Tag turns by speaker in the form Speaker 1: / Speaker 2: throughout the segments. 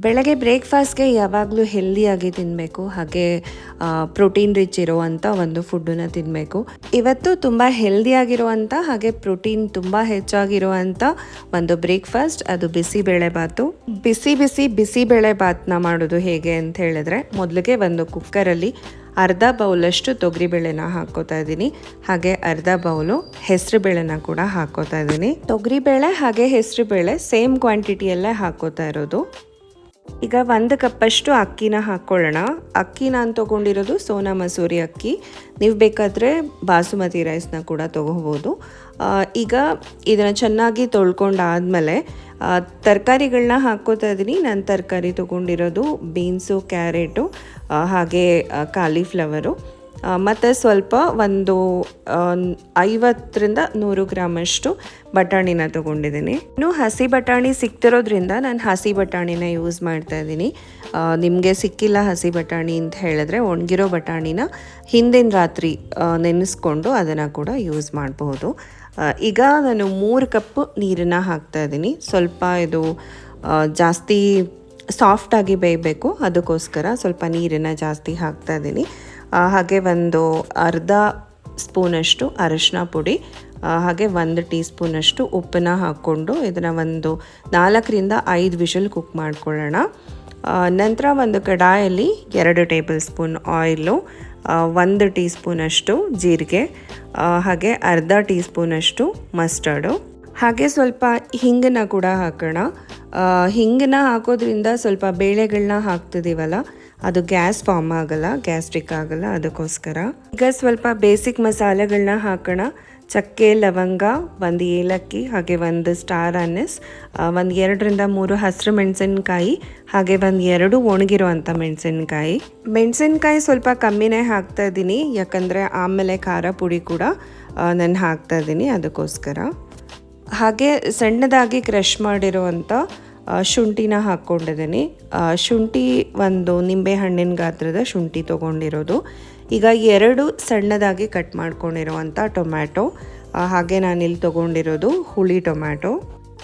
Speaker 1: ಬೆಳಗ್ಗೆ ಬ್ರೇಕ್ಫಾಸ್ಟ್ಗೆ ಯಾವಾಗಲೂ ಹೆಲ್ದಿಯಾಗಿ ತಿನ್ನಬೇಕು, ಹಾಗೆ ಪ್ರೋಟೀನ್ ರಿಚ್ ಇರುವಂಥ ಒಂದು ಫುಡ್ಡನ್ನು ತಿನ್ನಬೇಕು. ಇವತ್ತು ತುಂಬ ಹೆಲ್ದಿಯಾಗಿರುವಂಥ ಹಾಗೆ ಪ್ರೋಟೀನ್ ತುಂಬ ಹೆಚ್ಚಾಗಿರುವಂಥ ಒಂದು ಬ್ರೇಕ್ಫಾಸ್ಟ್, ಅದು ಬಿಸಿಬೇಳೆಬಾತು. ಬಿಸಿಬೇಳೆ ಬಾತನ್ನ ಮಾಡೋದು ಹೇಗೆ ಅಂತ ಹೇಳಿದ್ರೆ, ಮೊದಲಿಗೆ ಒಂದು ಕುಕ್ಕರಲ್ಲಿ ಅರ್ಧ ಬೌಲಷ್ಟು ತೊಗರಿಬೇಳೆನ ಹಾಕ್ಕೋತಾ ಇದ್ದೀನಿ, ಹಾಗೆ ಅರ್ಧ ಬೌಲು ಹೆಸರುಬೇಳೆನ ಕೂಡ ಹಾಕ್ಕೋತಾ ಇದ್ದೀನಿ. ತೊಗರಿಬೇಳೆ ಹಾಗೆ ಹೆಸರುಬೇಳೆ ಸೇಮ್ ಕ್ವಾಂಟಿಟಿಯಲ್ಲೇ ಹಾಕ್ಕೋತಾ ಇರೋದು. ಈಗ 1 ಕಪ್ಪಷ್ಟು ಅಕ್ಕಿನ ಹಾಕ್ಕೊಳ್ಳೋಣ. ಅಕ್ಕಿ ನಾನು ತೊಗೊಂಡಿರೋದು ಸೋನಾ ಮಸೂರಿ ಅಕ್ಕಿ, ನೀವು ಬೇಕಾದರೆ ಬಾಸುಮತಿ ರೈಸ್ನ ಕೂಡ ತೊಗೋಬೋದು. ಈಗ ಇದನ್ನು ಚೆನ್ನಾಗಿ ತೊಳ್ಕೊಂಡಾದಮೇಲೆ ತರಕಾರಿಗಳನ್ನ ಹಾಕ್ಕೋತಾ ಇದ್ದೀನಿ. ನಾನು ತರಕಾರಿ ತೊಗೊಂಡಿರೋದು ಬೀನ್ಸು, ಕ್ಯಾರೆಟು, ಹಾಗೆ ಕಾಲಿಫ್ಲವರು, ಮತ್ತು ಸ್ವಲ್ಪ ಒಂದು 50ರಿಂದ 100 ಗ್ರಾಮಷ್ಟು ಬಟಾಣಿನ ತೊಗೊಂಡಿದ್ದೀನಿ. ಇನ್ನು ಹಸಿ ಬಟಾಣಿ ಸಿಗ್ತಿರೋದ್ರಿಂದ ನಾನು ಹಸಿ ಬಟಾಣಿನ ಯೂಸ್ ಮಾಡ್ತಾ ಇದ್ದೀನಿ. ನಿಮಗೆ ಸಿಕ್ಕಿಲ್ಲ ಹಸಿ ಬಟಾಣಿ ಅಂತ ಹೇಳಿದ್ರೆ ಒಣಗಿರೋ ಬಟಾಣಿನ ಹಿಂದಿನ ರಾತ್ರಿ ನೆನೆಸ್ಕೊಂಡು ಅದನ್ನು ಕೂಡ ಯೂಸ್ ಮಾಡಬಹುದು. ಈಗ ನಾನು 3 ಕಪ್ ನೀರನ್ನು ಹಾಕ್ತಾ ಇದ್ದೀನಿ. ಸ್ವಲ್ಪ ಇದು ಜಾಸ್ತಿ ಸಾಫ್ಟಾಗಿ ಬೇಯಬೇಕು, ಅದಕ್ಕೋಸ್ಕರ ಸ್ವಲ್ಪ ನೀರನ್ನು ಜಾಸ್ತಿ ಹಾಕ್ತಾ ಇದ್ದೀನಿ. ಹಾಗೆ ಒಂದು ಅರ್ಧ ಸ್ಪೂನಷ್ಟು ಅರಿಶಿನ ಪುಡಿ, ಹಾಗೆ 1 ಟೀ ಸ್ಪೂನಷ್ಟು ಉಪ್ಪನ್ನ ಹಾಕ್ಕೊಂಡು ಇದನ್ನು ಒಂದು 4ರಿಂದ 5 ವಿಷಲ್ ಕುಕ್ ಮಾಡ್ಕೊಳ್ಳೋಣ. ನಂತರ ಒಂದು ಕಡಾಯಲ್ಲಿ 2 ಟೇಬಲ್ ಸ್ಪೂನ್ ಆಯಿಲು, 1 ಟೀ ಸ್ಪೂನಷ್ಟು ಜೀರಿಗೆ, ಹಾಗೆ ಅರ್ಧ ಟೀ ಸ್ಪೂನಷ್ಟು ಮಸ್ಟರ್ಡು, ಹಾಗೆ ಸ್ವಲ್ಪ ಹಿಂಗನ್ನ ಕೂಡ ಹಾಕೋಣ. ಹಿಂಗನ್ನ ಹಾಕೋದ್ರಿಂದ ಸ್ವಲ್ಪ ಬೇಳೆಗಳನ್ನ ಹಾಕ್ತಿದ್ದೀವಲ್ಲ, ಅದು ಗ್ಯಾಸ್ ಫಾರ್ಮ್ ಆಗಲ್ಲ, ಗ್ಯಾಸ್ಟ್ರಿಕ್ ಆಗಲ್ಲ, ಅದಕ್ಕೋಸ್ಕರ. ಈಗ ಸ್ವಲ್ಪ ಬೇಸಿಕ್ ಮಸಾಲೆಗಳನ್ನ ಹಾಕೋಣ. ಚಕ್ಕೆ, ಲವಂಗ, 1 ಏಲಕ್ಕಿ, ಹಾಗೆ 1 ಸ್ಟಾರ್ ಅನಿಸ್, 2ರಿಂದ 3 ಹಸಿರು ಮೆಣಸಿನ್ಕಾಯಿ, ಹಾಗೆ 2 ಒಣಗಿರುವಂಥ ಮೆಣಸಿನ್ಕಾಯಿ ಸ್ವಲ್ಪ ಕಮ್ಮಿನೇ ಹಾಕ್ತಾ ಇದ್ದೀನಿ, ಯಾಕಂದರೆ ಆಮೇಲೆ ಖಾರ ಪುಡಿ ಕೂಡ ನಾನು ಹಾಕ್ತಾ ಇದ್ದೀನಿ, ಅದಕ್ಕೋಸ್ಕರ. ಹಾಗೆ ಸಣ್ಣದಾಗಿ ಕ್ರಷ್ ಮಾಡಿರುವಂಥ ಶುಂಠಿನ ಹಾಕ್ಕೊಂಡಿದ್ದೀನಿ. ಶುಂಠಿ ಒಂದು ನಿಂಬೆ ಹಣ್ಣಿನ ಗಾತ್ರದ ಶುಂಠಿ ತೊಗೊಂಡಿರೋದು. ಈಗ 2 ಸಣ್ಣದಾಗಿ ಕಟ್ ಮಾಡ್ಕೊಂಡಿರುವಂಥ ಟೊಮ್ಯಾಟೊ, ಹಾಗೆ ನಾನಿಲ್ಲಿ ತೊಗೊಂಡಿರೋದು ಹುಳಿ ಟೊಮ್ಯಾಟೊ.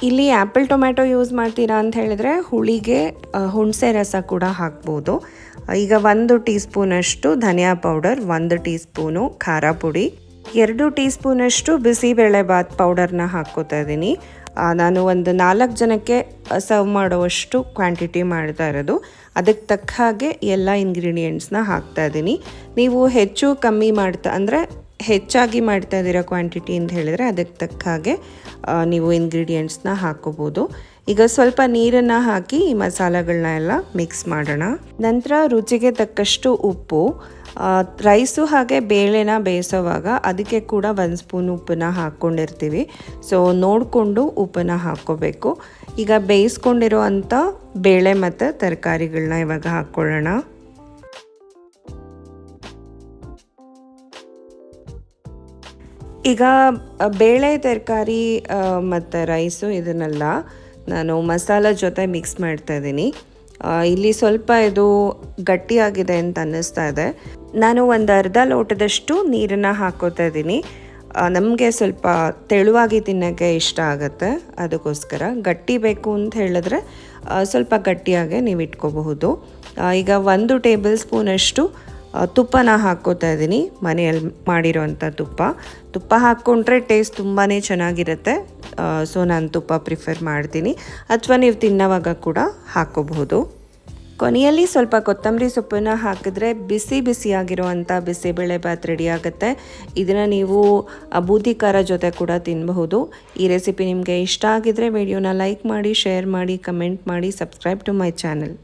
Speaker 1: ಇಲ್ಲಿ ಆ್ಯಪಲ್ ಟೊಮ್ಯಾಟೊ ಯೂಸ್ ಮಾಡ್ತೀರಾ ಅಂತ ಹೇಳಿದ್ರೆ ಹುಳಿಗೆ ಹುಣಸೆ ರಸ ಕೂಡ ಹಾಕ್ಬೋದು. ಈಗ 1 ಟೀ ಸ್ಪೂನಷ್ಟು ಧನಿಯಾ ಪೌಡರ್, 1 ಟೀ ಸ್ಪೂನು ಖಾರ ಪುಡಿ, 2 ಟೀ ಸ್ಪೂನಷ್ಟು ಬಿಸಿಬೇಳೆಬಾತ್ ಪೌಡರ್ನ ಹಾಕ್ಕೋತಾ ಇದ್ದೀನಿ. ನಾನು ಒಂದು 4 ಜನಕ್ಕೆ ಸರ್ವ್ ಮಾಡೋವಷ್ಟು ಕ್ವಾಂಟಿಟಿ ಮಾಡ್ತಾ ಇರೋದು. ಅದಕ್ಕೆ ತಕ್ಕ ಹಾಗೆ ಎಲ್ಲ ಇಂಗ್ರೀಡಿಯೆಂಟ್ಸ್ನ ಹಾಕ್ತಾ ಇದ್ದೀನಿ. ನೀವು ಹೆಚ್ಚು ಕಮ್ಮಿ ಹೆಚ್ಚಾಗಿ ಮಾಡ್ತಾ ಇದ್ದೀರಾ ಕ್ವಾಂಟಿಟಿ ಅಂತ ಹೇಳಿದರೆ ಅದಕ್ಕೆ ತಕ್ಕ ಹಾಗೆ ನೀವು ಇಂಗ್ರೀಡಿಯೆಂಟ್ಸ್ನ ಹಾಕ್ಕೋಬೋದು. ಈಗ ಸ್ವಲ್ಪ ನೀರನ್ನು ಹಾಕಿ ಈ ಮಸಾಲೆಗಳನ್ನ ಎಲ್ಲ ಮಿಕ್ಸ್ ಮಾಡೋಣ. ನಂತರ ರುಚಿಗೆ ತಕ್ಕಷ್ಟು ಉಪ್ಪು, ರೈಸು ಹಾಗೆ ಬೇಳೆನ ಬೇಯಿಸೋವಾಗ ಅದಕ್ಕೆ ಕೂಡ 1 ಸ್ಪೂನ್ ಉಪ್ಪನ್ನ ಹಾಕ್ಕೊಂಡಿರ್ತೀವಿ, ಸೊ ನೋಡಿಕೊಂಡು ಉಪ್ಪನ್ನು ಹಾಕ್ಕೋಬೇಕು. ಈಗ ಬೇಯಿಸ್ಕೊಂಡಿರುವಂಥ ಬೇಳೆ ಮತ್ತು ತರಕಾರಿಗಳನ್ನ ಇವಾಗ ಹಾಕ್ಕೊಳ್ಳೋಣ. ಈಗ ಬೇಳೆ, ತರಕಾರಿ ಮತ್ತು ರೈಸು ಇದನ್ನೆಲ್ಲ ನಾನು ಮಸಾಲ ಜೊತೆ ಮಿಕ್ಸ್ ಮಾಡ್ತಾ ಇದ್ದೀನಿ. ಇಲ್ಲಿ ಸ್ವಲ್ಪ ಇದು ಗಟ್ಟಿಯಾಗಿದೆ ಅಂತ ಅನ್ನಿಸ್ತಾ ಇದೆ. ನಾನು ಒಂದು ಅರ್ಧ ಲೋಟದಷ್ಟು ನೀರನ್ನು ಹಾಕ್ಕೋತಾ ಇದ್ದೀನಿ. ನಮಗೆ ಸ್ವಲ್ಪ ತೆಳುವಾಗಿ ತಿನ್ನೋಕ್ಕೆ ಇಷ್ಟ ಆಗುತ್ತೆ, ಅದಕ್ಕೋಸ್ಕರ. ಗಟ್ಟಿ ಬೇಕು ಅಂತ ಹೇಳಿದ್ರೆ ಸ್ವಲ್ಪ ಗಟ್ಟಿಯಾಗೆ ನೀವು ಇಟ್ಕೋಬಹುದು. ಈಗ 1 ಟೇಬಲ್ ಸ್ಪೂನಷ್ಟು ತುಪ್ಪನ ಹಾಕ್ಕೋತಾ ಇದ್ದೀನಿ, ಮನೆಯಲ್ಲಿ ಮಾಡಿರೋವಂಥ ತುಪ್ಪ ಹಾಕ್ಕೊಂಡ್ರೆ ಟೇಸ್ಟ್ ತುಂಬಾ ಚೆನ್ನಾಗಿರುತ್ತೆ. ಸೊ ನಾನು ತುಪ್ಪ ಪ್ರಿಫರ್ ಮಾಡ್ತೀನಿ, ಅಥವಾ ನೀವು ತಿನ್ನೋವಾಗ ಕೂಡ ಹಾಕ್ಕೋಬಹುದು. ಕೊನೆಯಲ್ಲಿ ಸ್ವಲ್ಪ ಕೊತ್ತಂಬರಿ ಸೊಪ್ಪನ್ನು ಹಾಕಿದ್ರೆ ಬಿಸಿಯಾಗಿರುವಂಥ ಬಿಸಿಬೇಳೆಬಾತ್ ರೆಡಿ ಆಗುತ್ತೆ. ಇದನ್ನು ನೀವು ಬೂದಿ ಖಾರ ಜೊತೆ ಕೂಡ ತಿನ್ನಬಹುದು. ಈ ರೆಸಿಪಿ ನಿಮಗೆ ಇಷ್ಟ ಆಗಿದ್ರೆ ವಿಡಿಯೋನ ಲೈಕ್ ಮಾಡಿ, ಶೇರ್ ಮಾಡಿ, ಕಮೆಂಟ್ ಮಾಡಿ, ಸಬ್ಸ್ಕ್ರೈಬ್ ಟು ಮೈ ಚಾನಲ್.